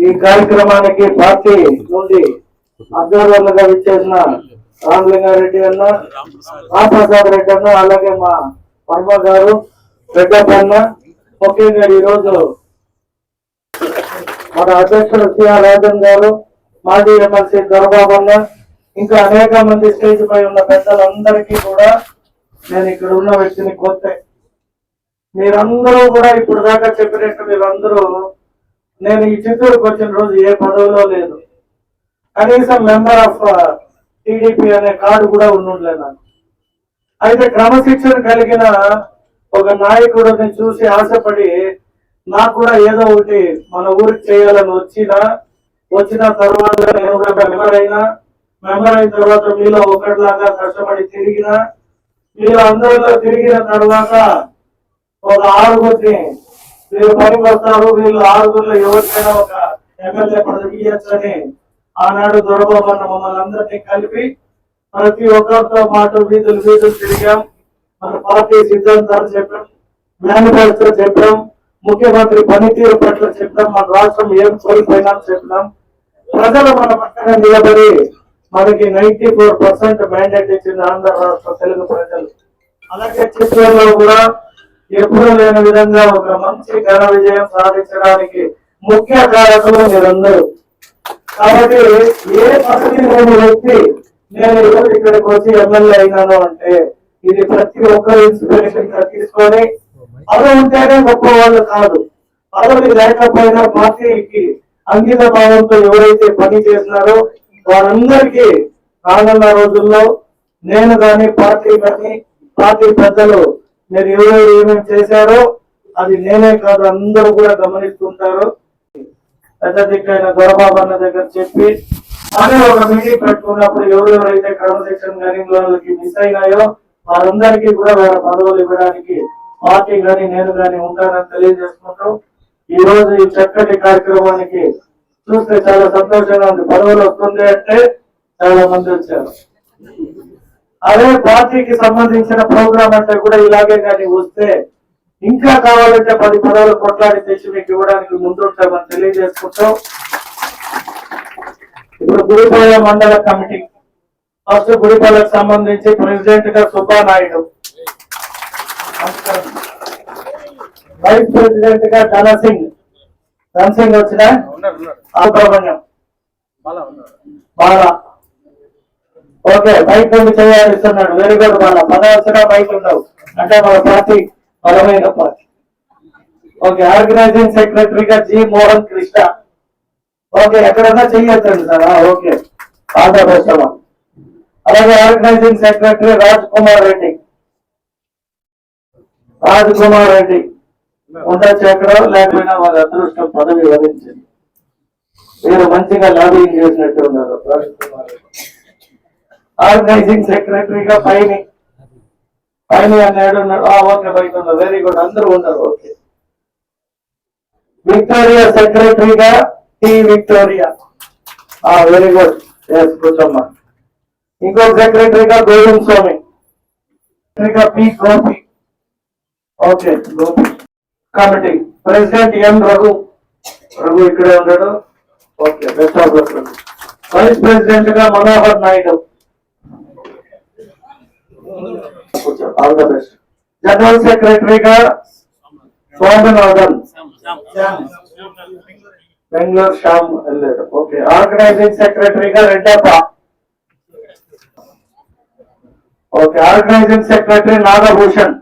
ఈ కార్యక్రమానికి పార్టీ నుండి అబ్జర్వర్లుగా విచ్చేసిన రామలింగారెడ్డి అన్న, రామప్రసాద్ రెడ్డి అన్న, అలాగే మా వర్మ గారు, రెడ్డప్ప అన్న, ముఖ్యంగా ఈరోజు మన అధ్యక్షుడు సిఆర్ రాజన్ గారు, మాజీ ఎమ్మెల్సీ దొరబాబు అన్న, ఇంకా అనేక మంది స్టేజ్ పై ఉన్న పెద్దలందరికీ కూడా నేను ఇక్కడ ఉన్న వ్యక్తిని కొత్త. మీరందరూ కూడా ఇప్పుడు దాకా చెప్పినట్టు మీరందరూ నేను ఈ చిత్తూరుకు వచ్చిన రోజు ఏ పదవిలో లేదు, కనీసం మెంబర్ ఆఫ్ టీడీపీ అనే కార్డు కూడా ఉండలే నాకు. అయితే క్రమశిక్షణ కలిగిన ఒక నాయకుడిని చూసి ఆశపడి నాకు కూడా ఏదో ఒకటి మన ఊరికి చేయాలని వచ్చిన తర్వాత నేను కూడా మెంబర్ అయిన తర్వాత మీలో ఒకటిలాగా కష్టపడి మీలో అందరిలో తిరిగిన తర్వాత ఒక 6గురిని మీరు పనికి వస్తారు, వీళ్ళు 6గురిలో ఎవరికైనా ఒక ఎమ్మెల్యే పదవి ఇవ్వచ్చని ఆనాడు దొరబాబు అన్న మమ్మల్ని అందరినీ కలిపి ప్రతి ఒక్కరితో పాటు వీధులు తిరిగాం. మన పార్టీ సిద్ధాంతాలు చెప్పాం, మేనిఫెస్టో చెప్పాం, ముఖ్యమంత్రి పనితీరు పట్ల చెప్పాం, మన రాష్ట్రం ఏం కోల్పోయినా చెప్పినాం. ప్రజలు మన పక్కన నిలబడి మనకి 94% మ్యాండేట్ ఇచ్చింది ఆంధ్ర రాష్ట్ర తెలుగు ప్రజలు. అలాగే చిత్తూరులో కూడా ఎప్పుడూ లేని విధంగా ఒక మంచి ఘన విజయం సాధించడానికి ముఖ్య కారకులు మీరందరూ. కాబట్టి ఏ పదవి లేని వ్యక్తి నేను ఈరోజు ఇక్కడికి వచ్చి ఎమ్మెల్యే అయినాను అంటే ఇది ప్రతి ఒక్కరు ఇన్స్పిరేషన్ గా తీసుకొని, పదవి ఉంటేనే గొప్ప వాళ్ళు కాదు, పదవి లేకపోయినా పార్టీకి అంకిత భావంతో ఎవరైతే పని చేసినారో వారందరికీ రానున్న రోజుల్లో నేను కానీ పార్టీ పెద్దలు మీరు ఎవరు ఏమేమి చేశారో అది నేనే కాదు అందరూ కూడా గమనిస్తుంటారు. పెద్ద దిక్కైన దొరబాబు అన్న దగ్గర చెప్పి అదే ఒక మీటింగ్ పెట్టుకున్నప్పుడు ఎవరెవరైతే క్రమశిక్షణ కలిగిన వాళ్ళకి మిస్ అయినాయో వారందరికీ కూడా వేరే పదవులు ఇవ్వడానికి పార్టీ కానీ నేను కానీ ఉంటానని తెలియజేసుకుంటూ ఈ రోజు ఈ చక్కటి కార్యక్రమానికి చూస్తే చాలా సంతోషంగా ఉంది. పదవులు వస్తుంది అంటే చాలా మంది వచ్చారు. అదే పార్టీకి సంబంధించిన ప్రోగ్రామ్ అంటే కూడా ఇలాగే కానీ వస్తే ఇంకా కావాలంటే 10 పదవులు కొట్లాడి తెచ్చి మీకు ఇవ్వడానికి ముందుంటామని తెలియజేసుకుంటూ ఇప్పుడు గుడిపాల మండల కమిటీ ఫస్ట్ గుడిపాలకు సంబంధించి ప్రెసిడెంట్ గా సుబ్బానాయుడు, వైస్ ప్రెసిడెంట్ గా ధనసింగ్ వచ్చిన సుబ్రహ్మణ్యం బాలా. ఓకే, బైక్ నుండి చేయాలిస్తున్నాడు. Very good Bala. పదవలసిన బైక్ ఉండవు అంటే మన పార్టీ బలమైన పార్టీ. ఓకే, ఆర్గనైజింగ్ సెక్రటరీగా జి మోహన్ కృష్ణ. ఓకే, ఎక్కడన్నా చెయ్యొచ్చండి sir. Okay, all the best అమ్మా. అలాగే ఆర్గనైజింగ్ సెక్రటరీ రాజ్ కుమార్ రెడ్డి ఉండొచ్చు ఎక్కడ లేకపోయినా వాళ్ళ అదృష్టం పదవి వరించింది. మీరు మంచిగా లాబింగ్ చేసినట్టు ఉన్నారు. ఆర్గనైజింగ్ సెక్రటరీగా పైని అన్నాడు ఉన్నాడు. ఓకే, బయట ఉన్నారు. వెరీ గుడ్, అందరూ ఉన్నారు. ఓకే, విక్టోరియా సెక్రటరీగా టి విక్టోరియా. వెరీ గుడ్, కూర్చోమ్మా. ఇంకో సెక్రటరీగా Govind Swami, P Gopi. Okay, Gopi. Committee president M Raghu ఇక్కడే ఉన్నాడు. Okay, best of luck. Vice president గా Manohar Naidu. All the best. General సెక్రటరీగా స్వామినాథన్, బెంగళూరు శ్యామ్ వెళ్ళాడు. ఓకే, ఆర్గనైజింగ్ సెక్రటరీగా Reddappa. Okay, organising secretary Nagabhushan.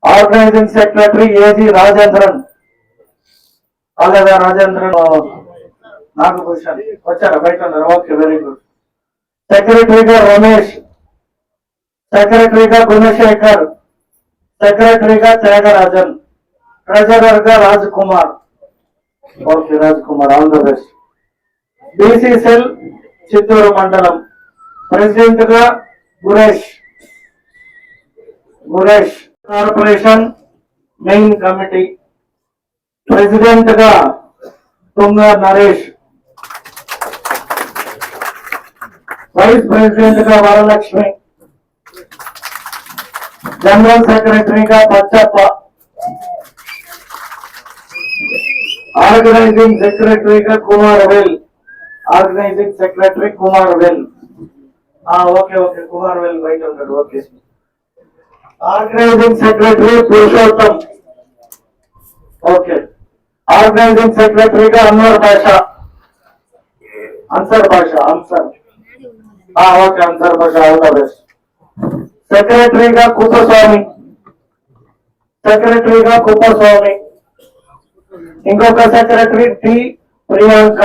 Organising secretary AG Rajendran. అలాగే రాజేంద్రన్ నాగభూషణ్ వచ్చారా? బయట ఉన్నారు. Okay, very good. సెక్రటరీగా రమేష్, సెక్రటరీగా గుణశేఖర్, సెక్రటరీగా త్యాగరాజన్, ట్రెజరర్ గా Raj Kumar. Okay, Raj Kumar, all the best. BC cell Chittoor మండలం ప్రెసిడెంట్ గా Guresh. Corporation main committee president గా తుంగ నరేష్. వైస్ ప్రెసిడెంట్ గా వరలక్ష్మి. జనరల్ సెక్రటరీగా పచ్చప్ప. ఆర్గనైజింగ్ సెక్రటరీగా Kumaravel. Organising secretary Kumaravel. Okay okay, Kumaravel బయట ఉన్నాడు. Okay. Organising secretary Purushottam. Okay. Organising సెక్రటరీగా Anwar Basha. Ansar Basha. Okay, Ansar Basha. All the best. సెక్రటరీగా కుప్పస్వామి. సెక్రటరీగా కుప్పస్వామి. ఇంకొక సెక్రటరీ టి ప్రియాంక.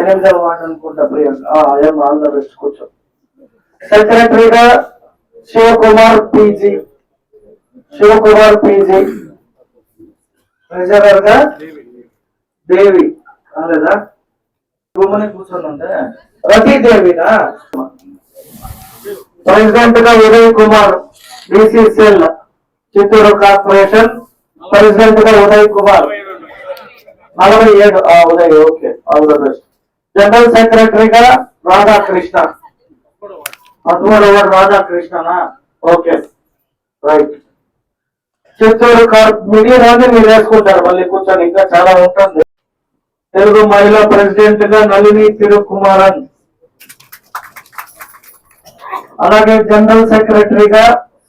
8వ వార్డు అనుకుంటా ప్రియాంక. All the best. కూర్చో. సెక్రటరీగా Sivakumar PG. Sivakumar PG. Treasurer గా దేవి. కాలేదా? భూమని కూర్చొని రతీదేవినా? ప్రెసిడెంట్ గా Uday Kumar. BCCL Chittoor corporation president గా Uday Kumar. 47. Uday. Okay, all the best. General సెక్రటరీగా రాధాకృష్ణ. 13వ వార్డు రాధాకృష్ణనా? Okay, right. చిత్తూరు మిగిలిన మీరు వేసుకుంటారు మళ్ళీ కూర్చొని, ఇంకా చాలా ఉంటుంది. తెలుగు మహిళా ప్రెసిడెంట్ గా నళిని తిరుకుమారన్. అలాగే జనరల్ సెక్రటరీగా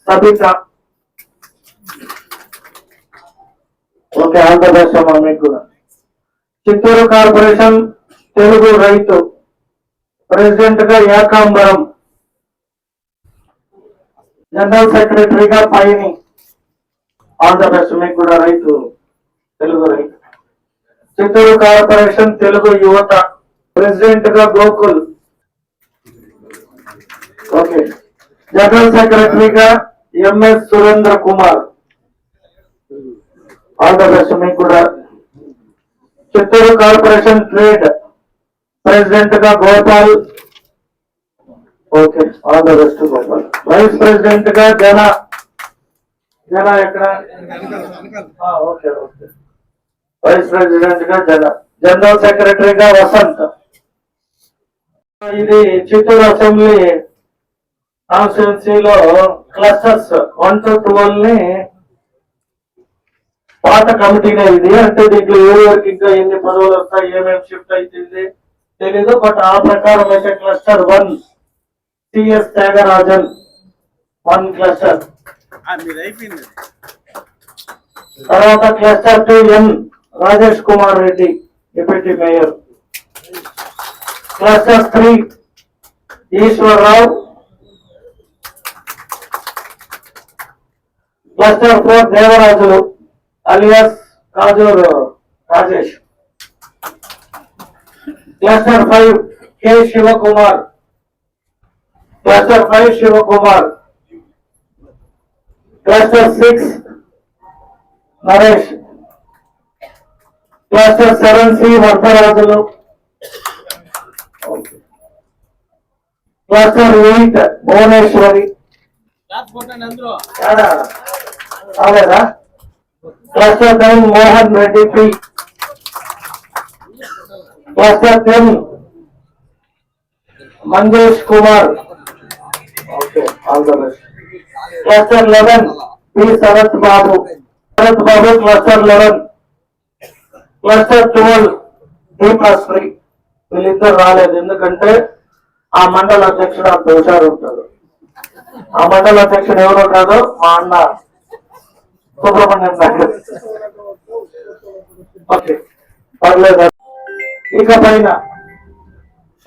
Sabitha. Okay, all the best అమ్మా మీకు కూడా. చిత్తూరు కార్పొరేషన్ తెలుగు రైతు ప్రెసిడెంట్ గా ఏకాంబరం. జనరల్ సెక్రటరీగా పైని. ఆల్ ద బెస్ట్ మీకు కూడా. రైతు, తెలుగు రైతు. చిత్తూరు కార్పొరేషన్ తెలుగు యువత ప్రెసిడెంట్ గా గోకుల్. ఓకే. జనరల్ సెక్రటరీగా MS Surendra Kumar. All the best మీకు కూడా. చిత్తూరు కార్పొరేషన్ ట్రేడ్ ప్రెసిడెంట్ గా Gopal. Okay, all the best Gopal. Vice president గా జన ఎక్కడ? Okay okay. వైస్ ప్రెసిడెంట్ గా జనరల్ సెక్రటరీగా వసంత్. ఇది చిత్తూరు అసెంబ్లీ కాన్స్టిట్యున్సీలో క్లస్టర్స్ 1 to 12 ని పాత కమిటీగా ఇది. అంటే దీంట్లో ఎవరికి ఇంకా ఎన్ని పదవులు వస్తాయి, ఏమేమి షిఫ్ట్ అవుతుంది తెలీదు. బట్ ఆ ప్రకారం అయితే క్లస్టర్ 1 సిఎస్ త్యాగరాజన్ 1 క్లస్టర్. తర్వాత క్లస్టర్ 2 ఎన్ Rajesh Kumar Reddy deputy mayor. Cluster 3 Eswararao. Cluster 4 Devarajulu alias Kajuru Rajesh. Cluster 5 K Shivakumar. Cluster 5 Shivakumar. Cluster 6 Naresh. Cluster 7 C Varadarajulu. Cluster 8 Bhuvaneswari. కాలేదా? Cluster 9 Mohan Reddy P. Cluster 10 Manjesh Kumar. Okay, all the best. Cluster 11 P Sarath Babu. Cluster 11. Cluster 12 దీపాశ్రీ. వీళ్ళిద్దరు రాలేదు, ఎందుకంటే ఆ మండల అధ్యక్షుడు అంత హుషారు ఉంటాడు. ఆ మండల అధ్యక్షుడు ఎవరో కాదు, మా అన్న సుబ్రహ్మణ్యం నాయుడు. ఓకే, పర్లేదు. ఇక పైన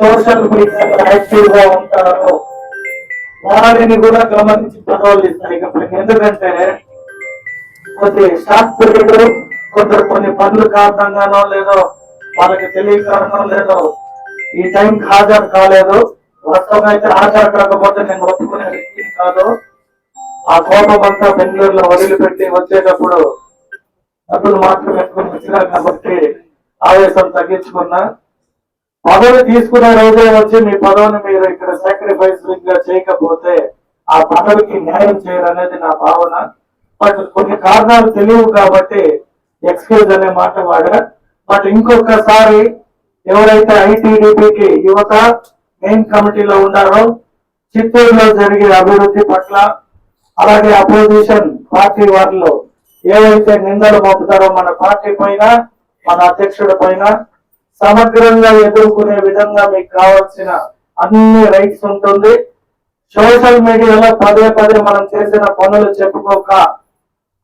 సోషల్ మీడియాలో యాక్టివ్ గా ఉంటారు, వారిని కూడా గమనించి పదవులు ఇస్తారు. ఇక పైన ఎందుకంటే కొద్ది షార్ట్ పీరియడ్, కొందరు కొన్ని పనులు కారణంగానో లేదో వాళ్ళకి తెలియకనో లేదో ఈ టైంకి హాజరు కాలేదు. వాస్తవంగా అయితే హాజరు కాకపోతే నేను ఒప్పుకునే వ్యక్తి కాదు. ఆ కోపం అంతా బెంగళూరులో వదిలిపెట్టి వచ్చేటప్పుడు అతను మాత్రం ఎక్కువ వచ్చినా కాబట్టి ఆవేశం తగ్గించుకున్నా. పదవి తీసుకునే రోజే వచ్చి మీ పదవిని మీరు ఇక్కడ సాక్రిఫైస్ గా చేయకపోతే ఆ పదవికి న్యాయం చేయరనేది నా భావన. బట్ కొన్ని కారణాలు తెలియవు కాబట్టి ఎక్స్క్యూజ్ అనే మాట వాడా. బట్ ఇంకొకసారి ఎవరైతే ఐటీడీపీకి యువత మెయిన్ కమిటీలో ఉన్నారో చిత్తూరులో జరిగే అభివృద్ధి పట్ల, అలాగే అపోజిషన్ పార్టీ వారిలో ఏవైతే నిందలు మోపుతారో మన పార్టీ పైన, మన అధ్యక్షుడి పైన సమగ్రంగా ఎదుర్కొనే విధంగా మీకు కావాల్సిన అన్ని రైట్స్ ఉంటుంది. సోషల్ మీడియాలో పదే పదే మనం చేసిన పనులు చెప్పుకోక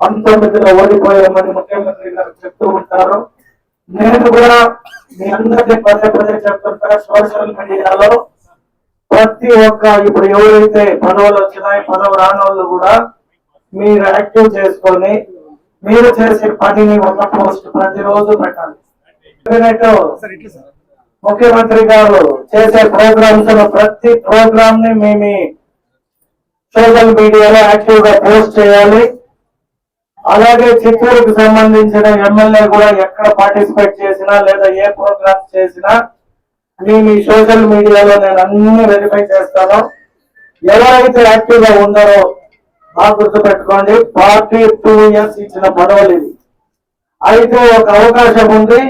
19లో ఓడిపోయామని ముఖ్యమంత్రి గారు చెప్తూ ఉంటారు. నేను కూడా మీ అందరినీ పదే పదే చెప్తుంటా, సోషల్ మీడియాలో ప్రతి ఒక్క ఇప్పుడు ఎవరైతే పదవులు వచ్చినాయి పదవి రానోళ్ళు కూడా మీరు యాక్టివ్ చేసుకొని మీరు చేసే పనిని ఒక పోస్ట్ ప్రతిరోజు పెట్టాలి. ముఖ్యమంత్రి గారు చేసే ప్రోగ్రామ్స్ ప్రతి ప్రోగ్రామ్ ని మేము సోషల్ మీడియాలో యాక్టివ్ గా పోస్ట్ చేయాలి. అలాగే చిత్తూరుకు సంబంధించిన ఎమ్మెల్యే కూడా ఎక్కడ పార్టిసిపేట్ చేసినా లేదా ఏ ప్రోగ్రామ్స్ చేసినా మేము ఈ సోషల్ మీడియాలో నేను అన్ని వెరిఫై చేస్తాను. ఎవరైతే యాక్టివ్ గా ఉన్నారో బాగా గుర్తుపెట్టుకోండి, పార్టీ 2 years ఇచ్చిన పదవులు ఇది. అయితే ఒక అవకాశం ఉంది,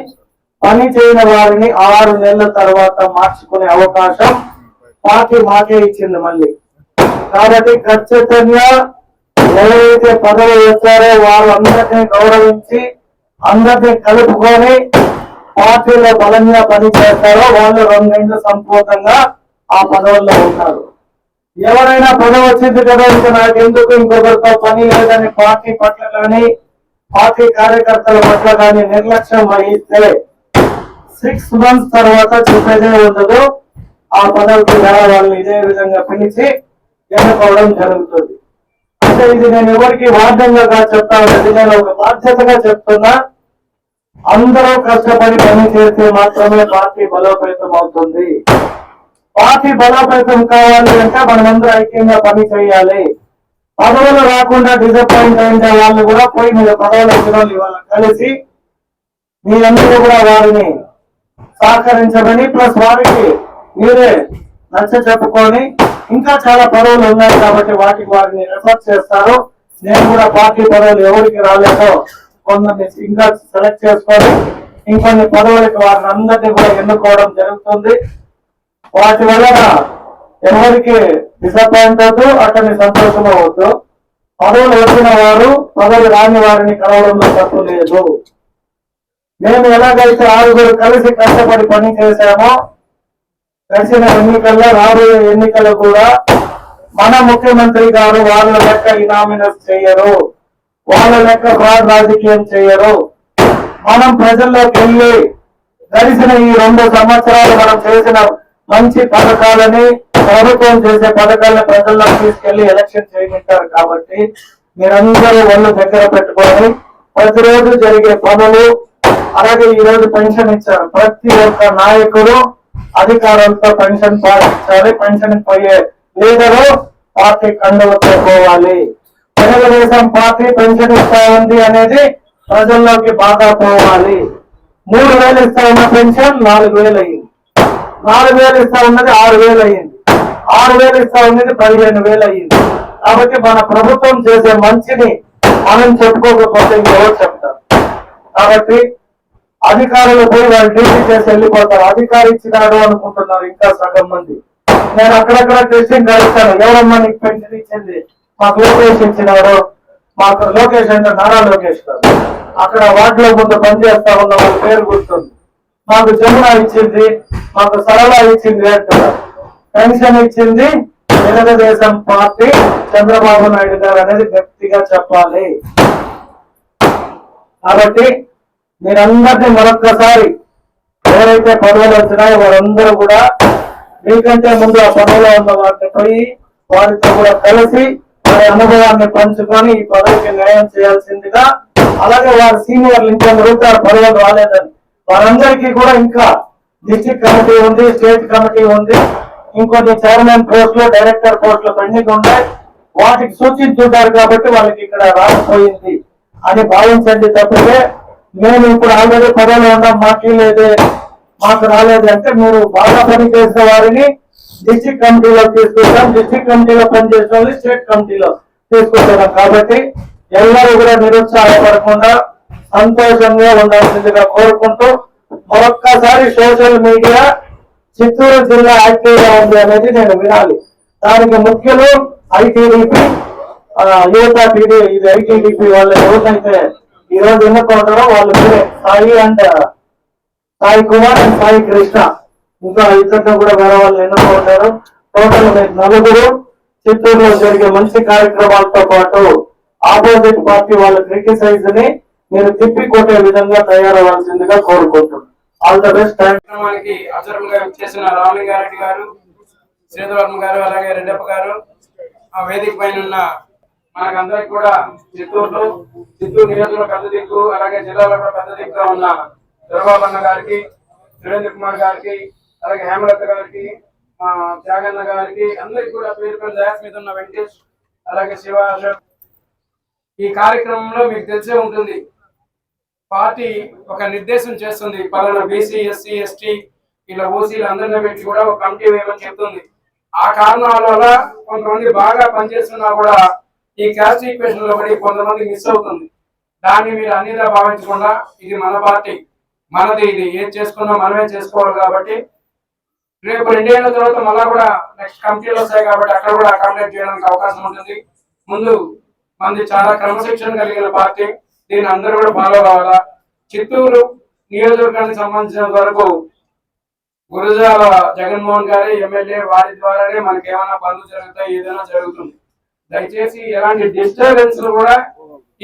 పని చేయని వారిని 6 నెలల తర్వాత మార్చుకునే అవకాశం పార్టీ మాకే ఇచ్చింది మళ్ళీ. కాబట్టి ఖచ్చితంగా ఎవరైతే పదవులు వచ్చారో వాళ్ళందరినీ గౌరవించి అందరినీ కలుపుకొని పార్టీలో బలంగా పని చేస్తారో వాళ్ళు 2 నెలలు సంపూర్ణంగా ఆ పదవుల్లో ఉంటారు. ఎవరైనా పదవి వచ్చింది కదా ఇంకా నాకెందుకు ఇంకొకరితో పని లేదని పార్టీ పట్ల కానీ పార్టీ కార్యకర్తల పట్ల కానీ నిర్లక్ష్యం వహిస్తే 6 months తర్వాత చెప్పేదే ఉండదు. ఆ పదవికి వాళ్ళని ఇదే విధంగా పిలిచి ఎన్నుకోవడం జరుగుతుంది. అంటే ఇది నేను ఎవరికి వాద్యంగా చెప్తాను, నేను ఒక బాధ్యతగా చెప్తున్నా. అందరూ కష్టపడి పని చేస్తే మాత్రమే పార్టీ బలోపేతం అవుతుంది. పార్టీ బలోపేతం కావాలి అంటే మనమందరూ ఐక్యంగా పని చేయాలి. పదవులు రాకుండా డిసప్పాయింట్ అయిన వాళ్ళు కూడా పోయి మీరు పదవులు వచ్చిన వాళ్ళు ఇవాళ కలిసి మీరందరూ కూడా వారిని సహకరించమని ప్లస్ వారికి మీరే నచ్చ చెప్పుకొని ఇంకా చాలా పదవులు ఉన్నాయి కాబట్టి వారిని రెఫర్ చేస్తారు. నేను కూడా పార్టీ పదవులు ఎవరికి రాలేదో కొందరిని ఇంకా సెలెక్ట్ చేసుకొని ఇంకొన్ని పదవులకి వారిని అందరినీ కూడా ఎన్నుకోవడం జరుగుతుంది. వాటి వలన ఎవరికి డిసప్పాయింట్ అవద్దు, అతన్ని సంతోషం అవ్వద్దు. పదవులు వచ్చిన వారు పదవి రాని వారిని కలవడంలో తప్పు లేదు. మేము ఎలాగైతే 6 కలిసి కష్టపడి పని చేశామో గడిచిన ఎన్నికల్లో రాబోయే ఎన్నికలు కూడా మన ముఖ్యమంత్రి గారు వాళ్ళ లెక్క ఇనామినస్ చేయరు, వాళ్ళ లెక్క ఫ్రాడ్ రాజకీయం చేయరు. మనం ప్రజల్లోకి వెళ్ళి గడిచిన ఈ 2 సంవత్సరాలు మనం చేసిన మంచి పథకాలని ప్రభుత్వం చేసే పథకాలను ప్రజల్లోకి తీసుకెళ్లి ఎలక్షన్ చేయమంటారు. కాబట్టి మీరందరూ వాళ్ళు దగ్గర పెట్టుకొని ప్రతిరోజు జరిగే పనులు, అలాగే ఈ రోజు పెన్షన్ ఇచ్చారు. ప్రతి ఒక్క నాయకుడు అధికారులతో పెన్షన్ పాటించాలి. పెన్షన్ పోయే లీడరు పార్టీ కండువతో పోవాలి. తెలుగుదేశం పార్టీ పెన్షన్ ఇస్తా ఉంది అనేది ప్రజల్లోకి బాగా పోవాలి. 3,000 ఇస్తా ఉన్న పెన్షన్ 4,000 అయింది. 4,000 ఇస్తా ఉన్నది 6,000 అయింది. 6,000 ఇస్తా ఉన్నది 15,000 అయింది. కాబట్టి మన ప్రభుత్వం చేసే మంచిని మనం చెప్పుకోకపోతే ఇంకెవరు చెప్తారు? కాబట్టి అధికారులు పోయి వాళ్ళు డ్యూటీ చేసి వెళ్ళిపోతారు. అధికారి ఇచ్చినాడు అనుకుంటున్నారు ఇంకా సగం మంది. నేను అక్కడక్కడ టెస్టింగ్ కలుస్తాను, ఎవరమ్మా నీకు పెన్షన్ ఇచ్చింది? మాకు లోకేష్ ఇచ్చినాడు. మాకు లోకేష్ అంటే నారా లోకేష్ గారు, అక్కడ వార్డులో ముందు పనిచేస్తా ఉన్న వాళ్ళ పేరు గుర్తుంది. మాకు జమున ఇచ్చింది, మాకు సరళ ఇచ్చింది అంటారు. పెన్షన్ ఇచ్చింది తెలుగుదేశం పార్టీ, చంద్రబాబు నాయుడు గారు అనేది గట్టిగా చెప్పాలి. కాబట్టి మీరందరినీ మరొక్కసారి ఎవరైతే పదవులు వచ్చినాయో వారందరూ కూడా మీకంటే ముందు ఆ పదవిలో ఉన్న వారిని పోయి వారితో కూడా కలిసి వారి అనుభవాన్ని పంచుకొని ఈ పదవికి న్యాయం చేయాల్సిందిగా, అలాగే వారి సీనియర్లు ఇంకా ఉంటారు పదవులు రాలేదని వారందరికీ కూడా ఇంకా డిస్ట్రిక్ట్ కమిటీ ఉంది, స్టేట్ కమిటీ ఉంది, ఇంకొన్ని చైర్మన్ పోస్టులు, డైరెక్టర్ పోస్టులు పెండింగ్ ఉన్నాయి. వాటికి సూచించుంటారు కాబట్టి వాళ్ళకి ఇక్కడ రాకపోయింది అని భావించండి తప్పితే మేము ఇప్పుడు ఆల్రెడీ పదవిలో ఉన్నాం మాకు లేదే మాకు రాలేదు అంటే మీరు బాగా పని చేసిన వారిని డిస్ట్రిక్ట్ కమిటీలో తీసుకుంటాం, డిస్ట్రిక్ట్ కమిటీలో పనిచేసిన వాళ్ళు స్టేట్ కమిటీలో తీసుకుంటున్నాం. కాబట్టి ಎಲ್ಲರೂ కూడా నిరుత్సాహపడకుండా సంతోషంగా ఉండాల్సిందిగా కోరుకుంటూ మరొక్కసారి సోషల్ మీడియా చిత్తూరు జిల్లా యాక్టివ్ గా ఉంది అనేది నేను వినాలి. దానికి ముఖ్యులు ఐటీడీపీ యువత ఇది ఐటీడీపీ వాళ్ళు ఎవరైతే ఈ రోజు ఎన్నుకుంటారో వాళ్ళు మీరే, సాయి అండ్ సాయి కుమార్ అండ్ సాయి కృష్ణ, ఇంకా ఇద్దరు కూడా వేరే వాళ్ళు ఎన్నుకుంటారు. టోటల్ మీరు నలుగురు చిత్తూరులో జరిగే మంచి కార్యక్రమాలతో పాటు ఆపోజిట్ పార్టీ వాళ్ళ క్రిటిసైజ్ ని మీరు తిప్పి కొట్టే విధంగా తయారవ్వాల్సిందిగా కోరుకుంటున్నాను. All the best. కార్యక్రమానికి అబ్జర్వర్ గా చేసిన రామలింగారెడ్డి గారు, శ్రీధర్వర్మ గారు, అలాగే రెడ్డప్ప గారు, ఆ వేదిక పైన ఉన్న మనకందరికి కూడా చిత్తూరు నియోజకవర్గ పెద్ద దిక్కు, అలాగే జిల్లాలో కూడా పెద్ద దిక్కుగా ఉన్న దుర్బాబన్న గారికి, సురేంద్ర కుమార్ గారికి, అలాగే హేమలత గారికి, త్యాగన్న గారికి, అందరికి కూడా పేరు పేరు దయాస్ మీద ఉన్న వెంకటేష్, అలాగే శివ, అశోక్. ఈ కార్యక్రమంలో మీకు తెలిసే ఉంటుంది, పార్టీ ఒక నిర్దేశం చేస్తుంది, పలానా బీసీ, ఎస్సీ, ఎస్టీ ఇలా ఓసీలు అందరినీ పెట్టి కూడా ఒక కమిటీ వేయమని చెప్తుంది. ఆ కారణాల వల్ల కొంతమంది బాగా పనిచేస్తున్నా కూడా ఈ క్యాస్ట్ ఈక్వేషన్ లో పడి కొంతమంది మిస్ అవుతుంది. దాన్ని మీరు అన్నిలా భావించకుండా ఇది మన పార్టీ, మనది, ఇది ఏం చేసుకున్నా మనమే చేసుకోవాలి. కాబట్టి రేపు 2 ఏళ్ల తర్వాత మళ్ళా కూడా నెక్స్ట్ కమిటీలు వస్తాయి కాబట్టి అక్కడ కూడా అకామిడేట్ చేయడానికి అవకాశం ఉంటుంది. ముందు మనది చాలా క్రమశిక్షణ కలిగిన పార్టీ, దీన్ని అందరూ కూడా ఫాలో కావాలా. చిత్తూరు నియోజకవర్గానికి సంబంధించిన వరకు గురజాల జగన్మోహన్ గారి ఎమ్మెల్యే, వారి ద్వారానే మనకి ఏమైనా పనులు జరుగుతాయి, ఏదైనా జరుగుతుంది. దయచేసి ఎలాంటి డిస్టర్బెన్స్ కూడా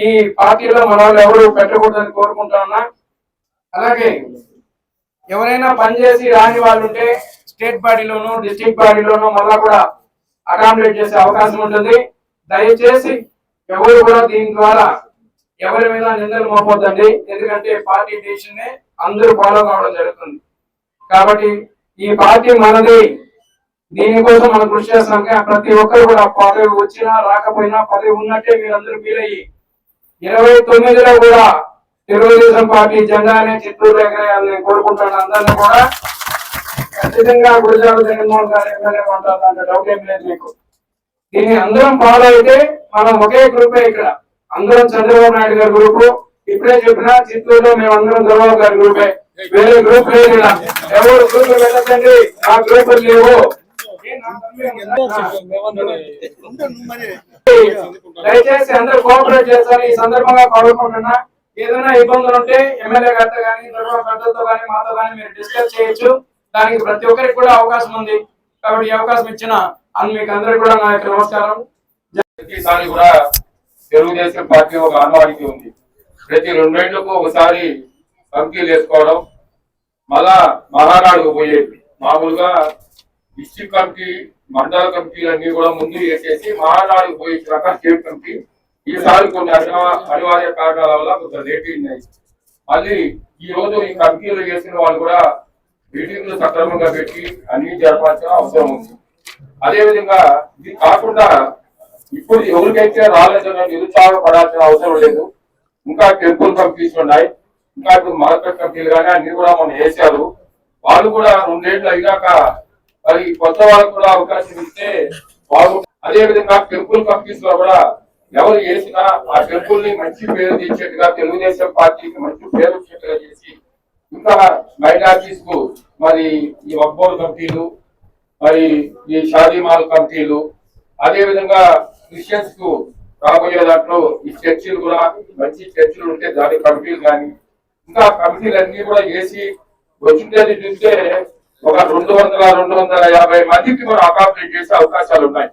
ఈ పార్టీలో మన వాళ్ళు ఎవరు పెట్టకూడదని కోరుకుంటా ఉన్నా. అలాగే ఎవరైనా పనిచేసి రాని వాళ్ళు ఉంటే స్టేట్ బాడీలోనూ డిస్ట్రిక్ట్ బాడీలోనూ మళ్ళా కూడా అకామిడేట్ చేసే అవకాశం ఉంటుంది. దయచేసి ఎవరు కూడా దీని ద్వారా ఎవరి మీద నిందలు మోపొద్దండి, ఎందుకంటే పార్టీ డెసిషన్ ని అందరూ ఫాలో కావడం జరుగుతుంది. కాబట్టి ఈ పార్టీ మనది, దీనికోసం మనం కృషి చేస్తాం. ప్రతి ఒక్కరు కూడా పదవి వచ్చినా రాకపోయినా పదవి ఉన్నట్టే మీరందరూ ఫీల్ అయ్యి 29లో కూడా తెలుగుదేశం పార్టీ జెండానే చిత్తూరు ఎగరేయాలని కోరుకుంటున్నాను. అందరినీ కూడా ఖచ్చితంగా గురజాల జగన్మోహన్ గారు ఎమ్మెల్యే ఉంటారు, అంటే డౌట్ ఏం లేదు మీకు. దీన్ని అందరం ఫాలో అయితే మనం ఒకే గ్రూపే, ఇక్కడ అందరం చంద్రబాబు నాయుడు గారి గ్రూపు. ఇప్పుడే చెప్పినా చిత్తూరులో మేమందరం చంద్రబాబు గారి గ్రూపే, వేరే గ్రూప్ లేదు. ఎవరు గ్రూప్ వెళ్ళకండి, ఆ గ్రూప్ లేవు. దయచేసి అందరూ కోఆపరేట్ చేస్తారు. ఈ సందర్భంగా కోరుకుంటున్నా, ఏదైనా ఇబ్బందులు ఉంటే ఎమ్మెల్యే గారితో కానీ, పెద్దలతో కానీ, మాతో కానీ మీరు డిస్కస్ చేయొచ్చు. దానికి ప్రతి ఒక్కరికి కూడా అవకాశం ఉంది. కాబట్టి ఈ అవకాశం ఇచ్చిన మీకు అందరికి కూడా నా యొక్క నమస్కారం. ఈసారి కూడా తెలుగుదేశం పార్టీ ఒక అనువాడికి ఉంది, ప్రతి 2 ఏళ్లకు ఒకసారి కమిటీలు వేసుకోవడం, మళ్ళా మహానాడుకు పోయేది. మామూలుగా డిస్ట్రిక్ట్ కమిటీ, మండల కమిటీలు అన్ని కూడా ముందు వేసేసి మహానాడుకు పోయించాక స్టేట్ కమిటీ. ఈసారి కొన్ని అనివార్య కారణాల వల్ల కొంత లేట్ అయింది. మళ్ళీ ఈ రోజు ఈ కమిటీలు చేసిన వాళ్ళు కూడా మీటింగ్లు సక్రమంగా పెట్టి అన్ని జరపాల్సిన అవసరం ఉంది. అదేవిధంగా ఇది కాకుండా ఇప్పుడు ఎవరికైతే రాలేదో నిరుత్సాహపడాల్సిన అవసరం లేదు. ఇంకా టెంపుల్ కమిటీస్ ఉన్నాయి, ఇంకా ఇప్పుడు మార్కెట్ కమిటీలు కానీ అన్ని కూడా మనం వేసారు. వాళ్ళు కూడా 2 ఏళ్ళు అయినాక మరి కొత్త వాళ్ళకు కూడా అవకాశం ఇస్తే వాళ్ళు. అదేవిధంగా టెంపుల్ కమిటీస్ లో కూడా ఎవరు వేసినా ఆ టెంపుల్ ని మంచి పేరు తెచ్చేట్టుగా, తెలుగుదేశం పార్టీకి మంచి పేరు వచ్చేట్టుగా చేసి, ఇంకా మైనార్టీస్ కు మరి ఈ వక్బోర్డు కమిటీలు, మరి ఈ షాదీమాల్ కమిటీలు, అదే విధంగా క్రిస్టియన్స్ కు రాబోయే దాంట్లో ఈ చర్చిలు కూడా మంచి చర్చిలు ఉంటే దాని కమిటీలు కానీ, ఇంకా కమిటీలు అన్ని కూడా వేసి వచ్చింది చూస్తే ఒక 200-250 మందికి మనం అకామిడేట్ చేసే అవకాశాలు ఉన్నాయి.